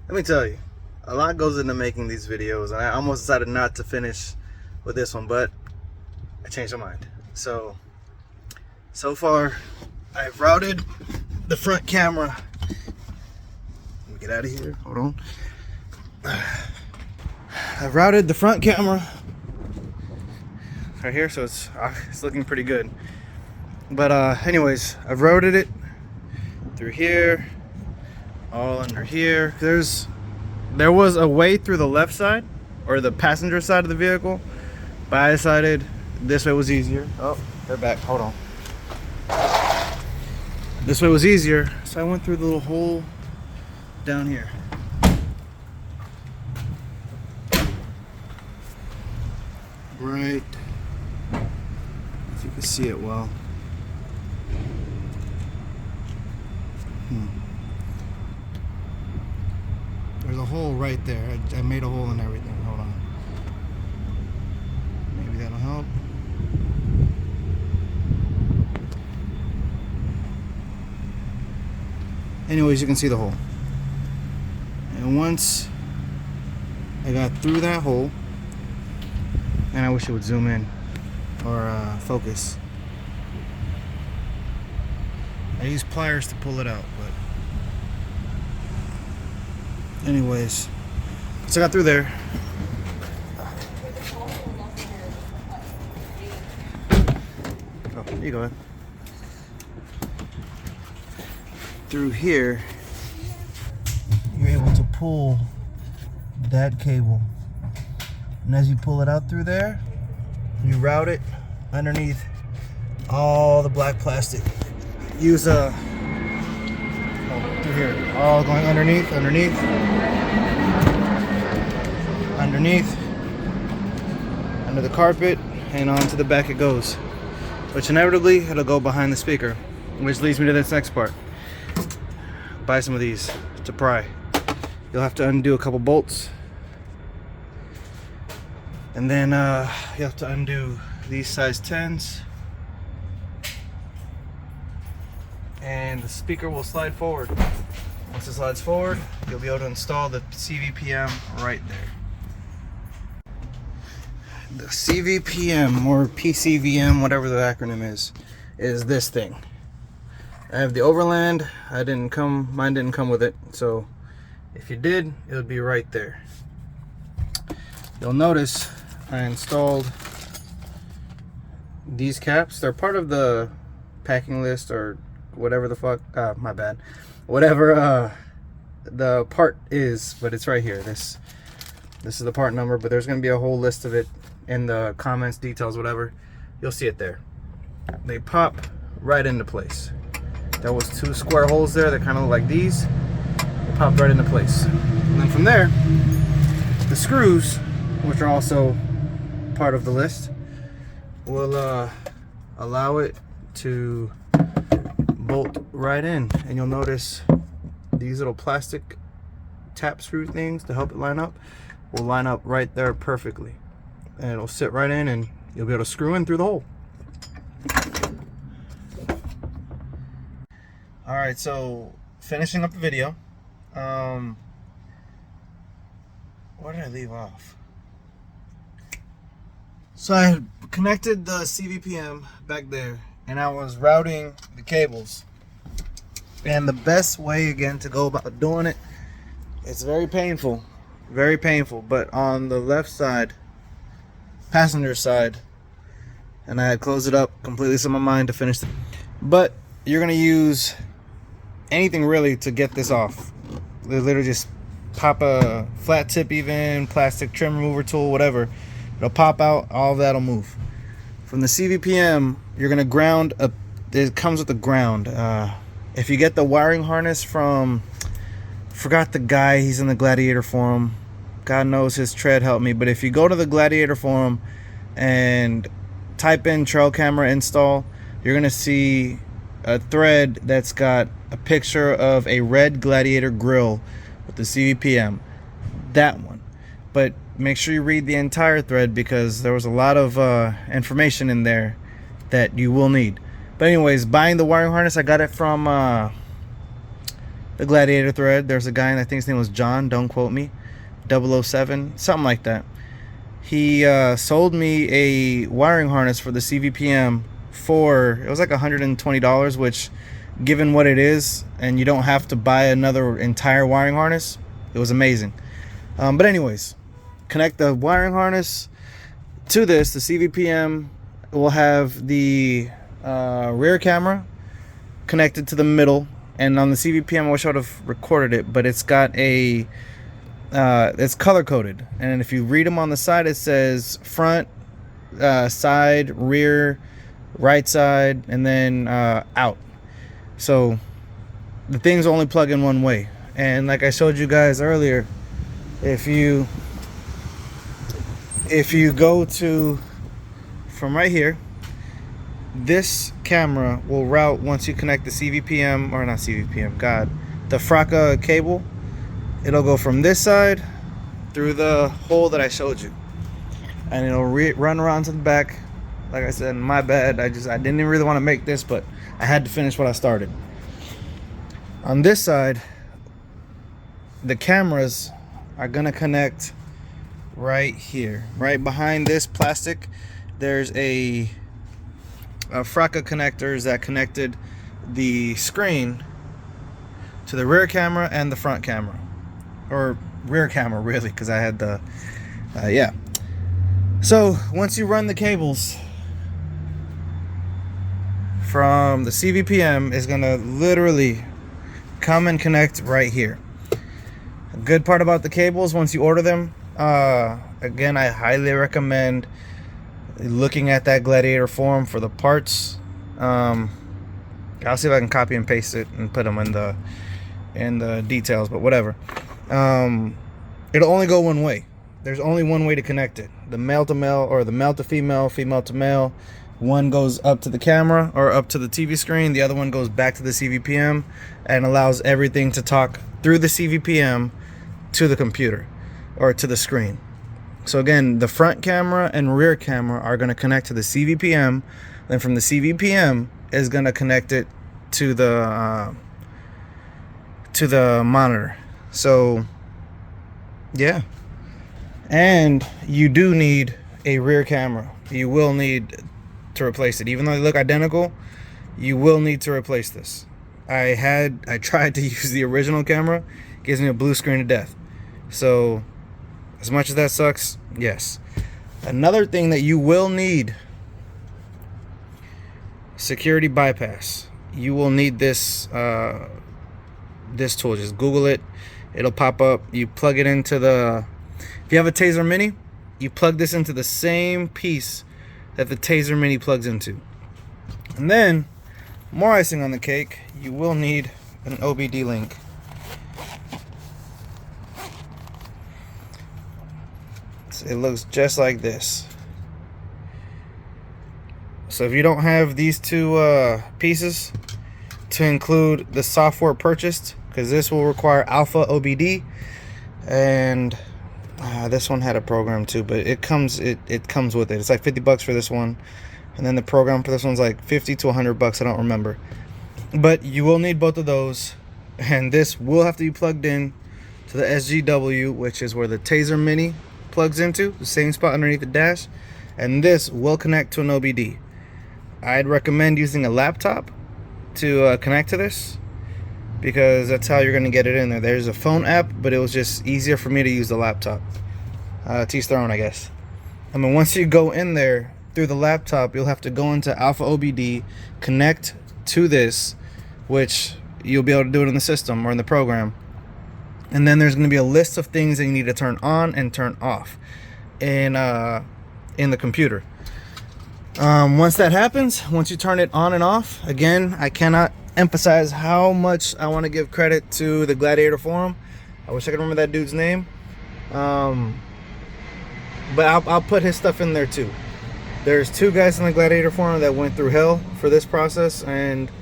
Let me tell you, a lot goes into making these videos, and I almost decided not to finish with this one, but I changed my mind. So far, I've routed the front camera. Let me get out of here. Hold on. I've routed the front camera right here, so it's looking pretty good. But anyways, I've routed it through here, all under here. There was a way through the left side or the passenger side of the vehicle, but I decided this way was easier. Oh, they're back. Hold on. This way was easier, so I went through the little hole down here. Right, if you can see it well. There's a hole right there. I made a hole in everything. Hold on. Maybe that'll help. Anyways, you can see the hole. And once I got through that hole, and I wish it would zoom in or focus. I used pliers to pull it out, but anyways, so I got through there. Oh, you go ahead. Through here, you're able to pull that cable, and as you pull it out through there, you route it underneath all the black plastic. Use through here, all going underneath, under the carpet, and onto the back it goes. Which inevitably it'll go behind the speaker, which leads me to this next part. Buy some of these to pry. You'll have to undo a couple bolts, and then you have to undo these size 10s, and the speaker will slide forward. Once it slides forward, you'll be able to install the CVPM right there. The CVPM, or PCVM, whatever the acronym is this thing. I have the Overland. Mine didn't come with it, so if you did, it would be right there. You'll notice I installed these caps. They're part of the packing list or whatever the fuck. My bad. Whatever the part is, but it's right here. This is the part number, but there's going to be a whole list of it in the comments, details, whatever. You'll see it there. They pop right into place. There was 2 square holes there that kind of look like these. They popped right into place. And then from there, the screws, which are also part of the list, will allow it to bolt right in. And you'll notice these little plastic tap screw things to help it line up will line up right there perfectly, and it'll sit right in, and you'll be able to screw in through the hole. Alright, so finishing up the video. Where did I leave off? So I had connected the CVPM back there, and I was routing the cables. And the best way, again, to go about doing it, it's very painful, but on the left side, passenger side, and I had closed it up completely, so my mind to finish it. But you're gonna use anything really to get this off. Literally just pop a flat tip, even plastic trim remover tool, whatever. It'll pop out, all of that'll move. From the CVPM, you're gonna ground up. It comes with the ground. If you get the wiring harness from, forgot the guy, he's in the Gladiator forum. God knows his tread helped me. But if you go to the Gladiator forum and type in trail camera install, you're gonna see a thread that's got a picture of a red Gladiator grill with the CVPM. That one. But make sure you read the entire thread, because there was a lot of information in there that you will need. But anyways, buying the wiring harness, I got it from the Gladiator thread. There's a guy, and I think his name was John, don't quote me, 007, something like that. He sold me a wiring harness for the CVPM for, it was like $120, which, given what it is, and you don't have to buy another entire wiring harness, it was amazing. But anyways, connect the wiring harness to this. The CVPM will have the rear camera connected to the middle, and on the CVPM, I wish I would have recorded it, but it's got a it's color coded, and if you read them on the side, it says front, side, rear, right side, and then out. So the things only plug in one way. And like I showed you guys earlier, if you go to from right here, this camera will route, once you connect the CVPM, or not CVPM, God, the Fracca cable, it'll go from this side through the hole that I showed you, and it'll run around to the back. Like I said, my bad, I didn't even really want to make this, but I had to finish what I started. On this side, the cameras are gonna connect right here, right behind this plastic. There's a Fracca connectors that connected the screen to the rear camera and the front camera, or rear camera really, because I had the yeah. So once you run the cables from the CVPM, is gonna literally come and connect right here. A good part about the cables, once you order them, again, I highly recommend looking at that Gladiator forum for the parts. I'll see if I can copy and paste it and put them in the details, but whatever. It'll only go one way. There's only one way to connect it. The male to male, or the male to female, female to male. One goes up to the camera or up to the TV screen. The other one goes back to the CVPM and allows everything to talk through the CVPM to the computer or to the screen. So again, the front camera and rear camera are going to connect to the CVPM. Then from the CVPM is going to connect it to the monitor. So yeah, and you do need a rear camera. You will need to replace it, even though they look identical. You will need to replace this. I tried to use the original camera. It gives me a blue screen of death. So as much as that sucks, yes. Another thing that you will need, security bypass. You will need this this tool. Just Google it. It'll pop up. You plug it into the, if you have a Taser Mini, you plug this into the same piece that the Taser Mini plugs into. And then, more icing on the cake, you will need an OBD link. It looks just like this. So if you don't have these two pieces to include the software purchased, because this will require Alpha OBD, and this one had a program too, but it comes with it. It's like $50 for this one, and then the program for this one's like $50 to $100. I don't remember, but you will need both of those, and this will have to be plugged in to the SGW, which is where the Taser Mini plugs into, the same spot underneath the dash, and this will connect to an OBD. I'd recommend using a laptop to connect to this, because that's how you're going to get it in there. There's a phone app, but it was just easier for me to use the laptop. To each their own, I guess. I mean, once you go in there through the laptop, you'll have to go into Alpha OBD, connect to this, which you'll be able to do it in the system or in the program. And then there's going to be a list of things that you need to turn on and turn off in the computer. Once that happens, once you turn it on and off, again, I cannot emphasize how much I want to give credit to the Gladiator forum. I wish I could remember that dude's name, but I'll put his stuff in there too. There's two guys in the Gladiator forum that went through hell for this process, and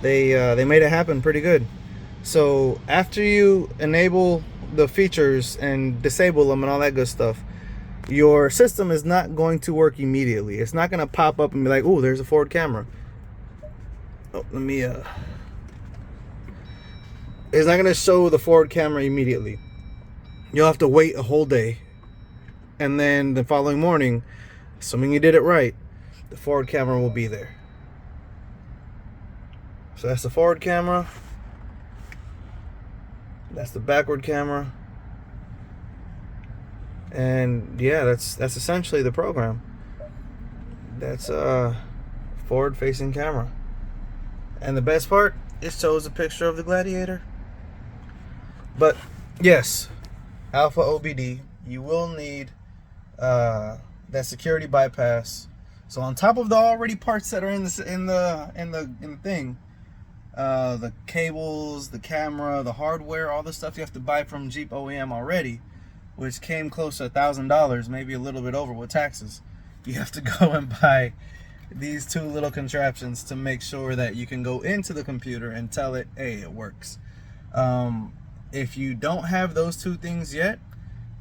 they made it happen pretty good. So after you enable the features and disable them and all that good stuff, your system is not going to work immediately. It's not going to pop up and be like, oh, there's a forward camera. Oh, let me it's not gonna show the forward camera immediately. You'll have to wait a whole day, and then the following morning, assuming you did it right, the forward camera will be there. So that's the forward camera. That's the backward camera. And yeah, that's essentially the program. That's a forward facing camera. And the best part, it shows a picture of the Gladiator. But yes, Alpha OBD, you will need that security bypass. So on top of the already parts that are in the thing, the cables, the camera, the hardware, all the stuff you have to buy from Jeep OEM already, which came close to $1,000, maybe a little bit over with taxes. You have to go and buy these two little contraptions to make sure that you can go into the computer and tell it, hey, it works. If you don't have those two things yet,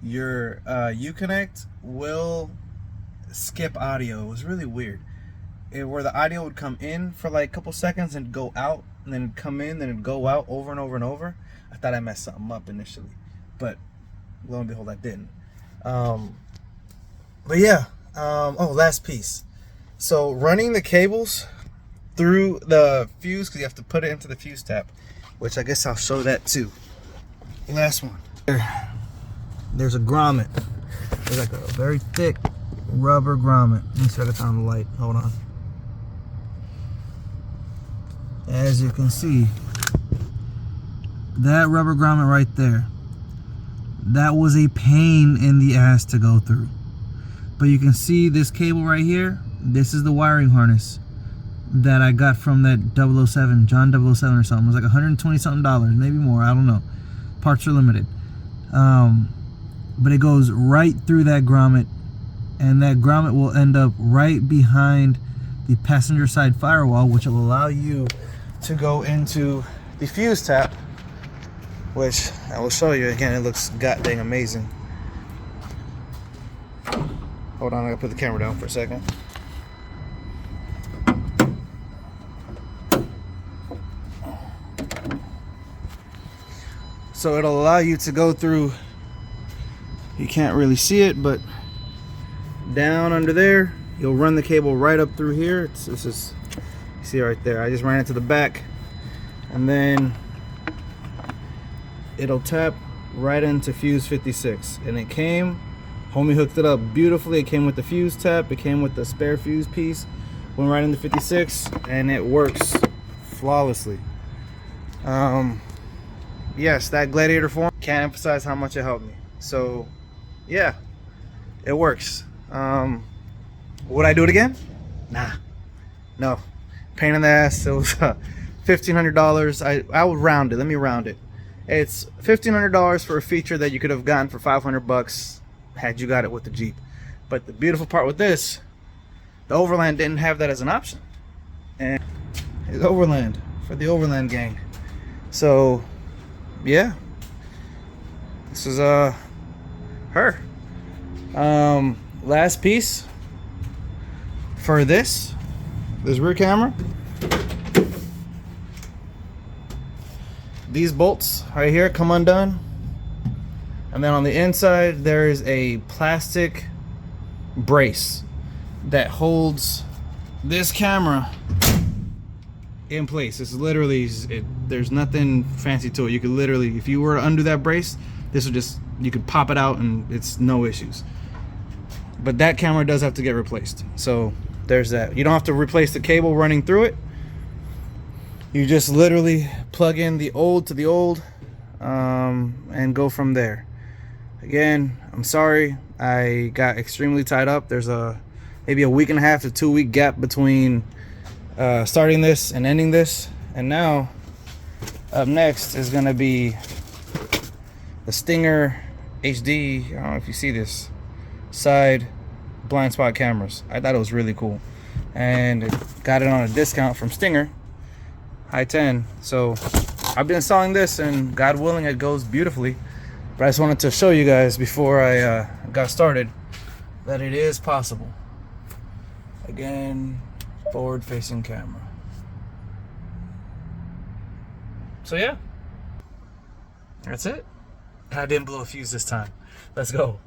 your Uconnect will skip audio. It was really weird. Where the audio would come in for like a couple seconds and go out, and then come in, then it'd go out over and over and over. I thought I messed something up initially, but lo and behold, I didn't. But yeah, oh, last piece. So running the cables through the fuse, because you have to put it into the fuse tap, which I guess I'll show that too. Last one. There's a grommet. There's like a very thick rubber grommet. Let me set it on the light. Hold on. As you can see, that rubber grommet right there, that was a pain in the ass to go through. But you can see this cable right here. This is the wiring harness that I got from that 007, John 007 or something. It was like 120 something dollars, maybe more, I don't know. Parts are limited. But it goes right through that grommet, and that grommet will end up right behind the passenger side firewall, which will allow you to go into the fuse tap, which I will show you again. It looks god dang amazing. Hold on, I gotta put the camera down for a second. So it'll allow you to go through, you can't really see it, but down under there, you'll run the cable right up through here. This is, you see right there, I just ran it to the back, and then it'll tap right into fuse 56. And it came, homie hooked it up beautifully. It came with the fuse tap, it came with the spare fuse piece, went right into 56, and it works flawlessly. Yes, that Gladiator form, can't emphasize how much it helped me. So yeah, it works. Would I do it again? Nah, no. Pain in the ass. It was $1,500. I would round it. Let me round it. It's $1,500 for a feature that you could have gotten for $500 had you got it with the Jeep. But the beautiful part with this, the Overland didn't have that as an option. And it's Overland for the Overland gang. So yeah, this is her. Last piece for this rear camera. These bolts right here come undone, and then on the inside there is a plastic brace that holds this camera in place. It's literally, there's nothing fancy to it. You could literally, if you were to undo that brace, this would just, you could pop it out and it's no issues. But that camera does have to get replaced. So there's that. You don't have to replace the cable running through it. You just literally plug in the old to the old, and go from there. Again, I'm sorry, I got extremely tied up. There's maybe a week and a half to 2 week gap between starting this and ending this. And now up next is gonna be the Stinger HD. I don't know if you see this, side blind spot cameras. I thought it was really cool, and got it on a discount from Stinger, high 10. So I've been installing this, and God willing it goes beautifully. But I just wanted to show you guys before I got started that it is possible. Again, forward facing camera. So yeah, That's it. I didn't blow a fuse this time. Let's go.